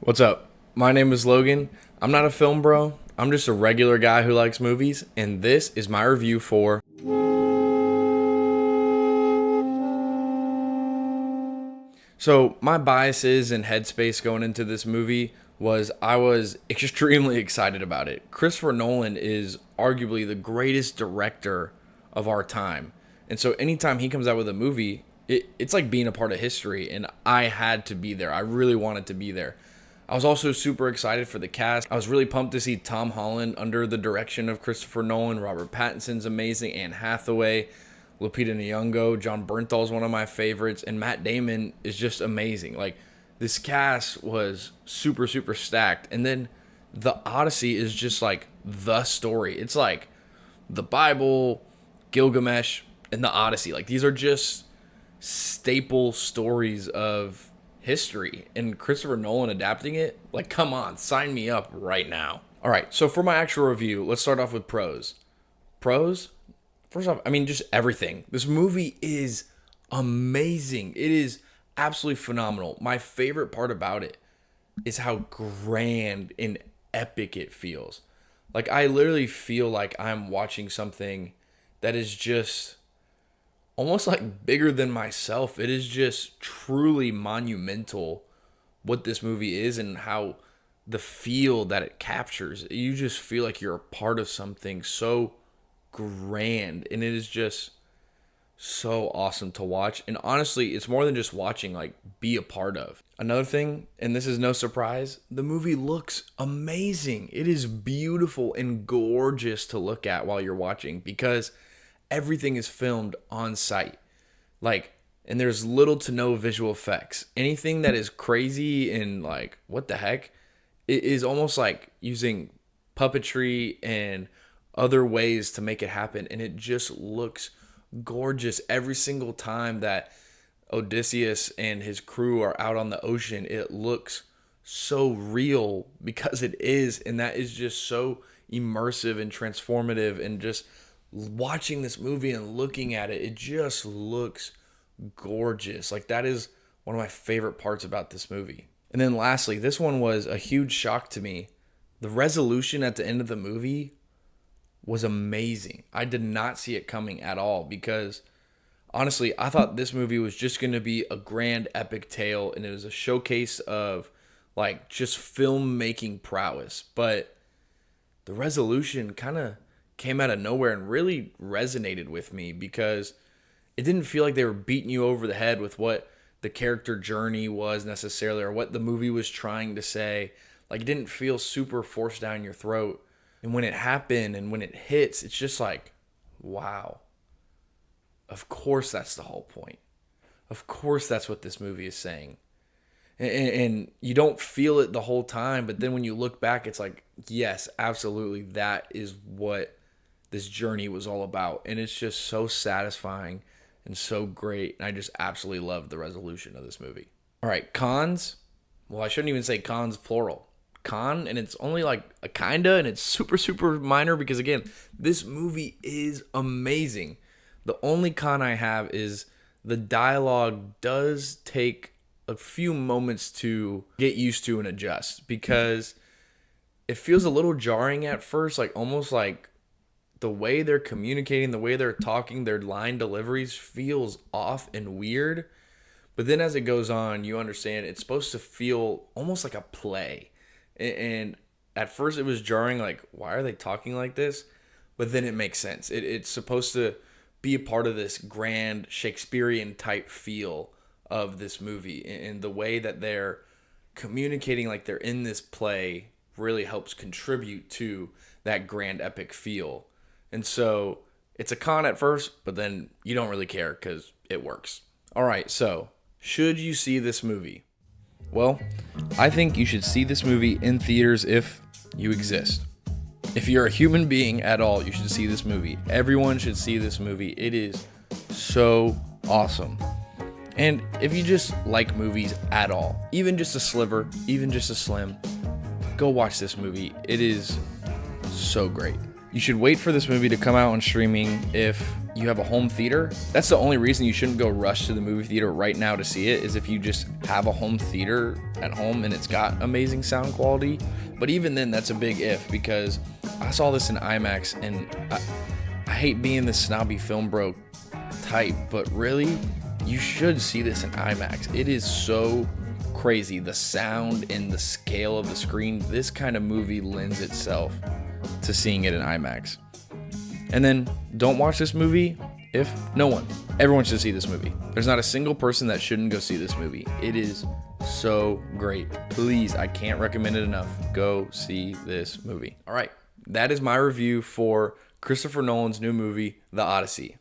What's up? My name is Logan. I'm not a film bro. I'm just a regular guy who likes movies, and this is my review for. So, my biases and headspace going into this movie was I was extremely excited about it. Christopher Nolan is arguably the greatest director of our time. And so, anytime he comes out with a movie, it's like being a part of history, and I had to be there. I really wanted to be there. I was also super excited for the cast. I was really pumped to see Tom Holland under the direction of Christopher Nolan. Robert Pattinson's amazing. Anne Hathaway, Lupita Nyong'o, John Bernthal's one of my favorites, and Matt Damon is just amazing. Like, this cast was super, super stacked. And then the Odyssey is just like the story. It's like the Bible, Gilgamesh, and the Odyssey. Like, these are just staple stories of history, and Christopher Nolan adapting it, like, come on, sign me up right now. All right, so for my actual review, let's start off with pros. Pros? First off, I mean, just everything. This movie is amazing. It is absolutely phenomenal. My favorite part about it is how grand and epic it feels. Like, I literally feel like I'm watching something that is just almost like bigger than myself. It is just truly monumental what this movie is and how the feel that it captures. You just feel like you're a part of something so grand, and it is just so awesome to watch. And honestly, it's more than just watching, like, be a part of. Another thing, and this is no surprise, the movie looks amazing. It is beautiful and gorgeous to look at while you're watching because everything is filmed on site. Like, and there's little to no visual effects. Anything that is crazy and like, what the heck, it is almost like using puppetry and other ways to make it happen. And it just looks gorgeous every single time that Odysseus and his crew are out on the ocean. It looks so real because it is. And that is just so immersive and transformative, and just watching this movie and looking at it, it just looks gorgeous. Like, that is one of my favorite parts about this movie. And then lastly, this one was a huge shock to me. The resolution at the end of the movie was amazing. I did not see it coming at all because honestly, I thought this movie was just going to be a grand epic tale, and it was a showcase of like just filmmaking prowess. But the resolution kind of came out of nowhere and really resonated with me because it didn't feel like they were beating you over the head with what the character journey was necessarily or what the movie was trying to say. Like, it didn't feel super forced down your throat. And when it happened and when it hits, it's just like, wow. Of course that's the whole point. Of course that's what this movie is saying. And you don't feel it the whole time, but then when you look back, it's like, yes, absolutely, that is what this journey was all about. And it's just so satisfying and so great. And I just absolutely love the resolution of this movie. All right, cons. Well, I shouldn't even say cons plural. Con, and it's only like a kinda, and it's super, super minor because, again, this movie is amazing. The only con I have is the dialogue does take a few moments to get used to and adjust because it feels a little jarring at first, like almost like the way they're communicating, the way they're talking, their line deliveries feels off and weird. But then as it goes on, you understand it's supposed to feel almost like a play. And at first it was jarring, like, why are they talking like this? But then it makes sense. It's supposed to be a part of this grand Shakespearean type feel of this movie. And the way that they're communicating like they're in this play really helps contribute to that grand epic feel. And so it's a con at first, but then you don't really care because it works. All right, so should you see this movie? Well, I think you should see this movie in theaters if you exist. If you're a human being at all, you should see this movie. Everyone should see this movie. It is so awesome. And if you just like movies at all, even just a sliver, even just a slim, go watch this movie. It is so great. You should wait for this movie to come out on streaming if you have a home theater. That's the only reason you shouldn't go rush to the movie theater right now to see it, is if you just have a home theater at home and it's got amazing sound quality. But even then, that's a big if, because I saw this in IMAX, and I hate being the snobby film bro type, but really, you should see this in IMAX. It is so crazy. The sound and the scale of the screen, this kind of movie lends itself to seeing it in IMAX. And then don't watch this movie if no one. Everyone should see this movie. There's not a single person that shouldn't go see this movie. It is so great. Please, I can't recommend it enough. Go see this movie. All right, that is my review for Christopher Nolan's new movie, The Odyssey.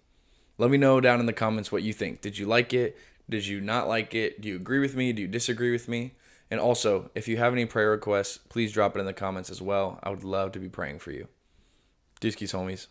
Let me know down in the comments what you think. Did you like it? Did you not like it? Do you agree with me? Do you disagree with me? And also, if you have any prayer requests, please drop it in the comments as well. I would love to be praying for you. Deuce keys, homies.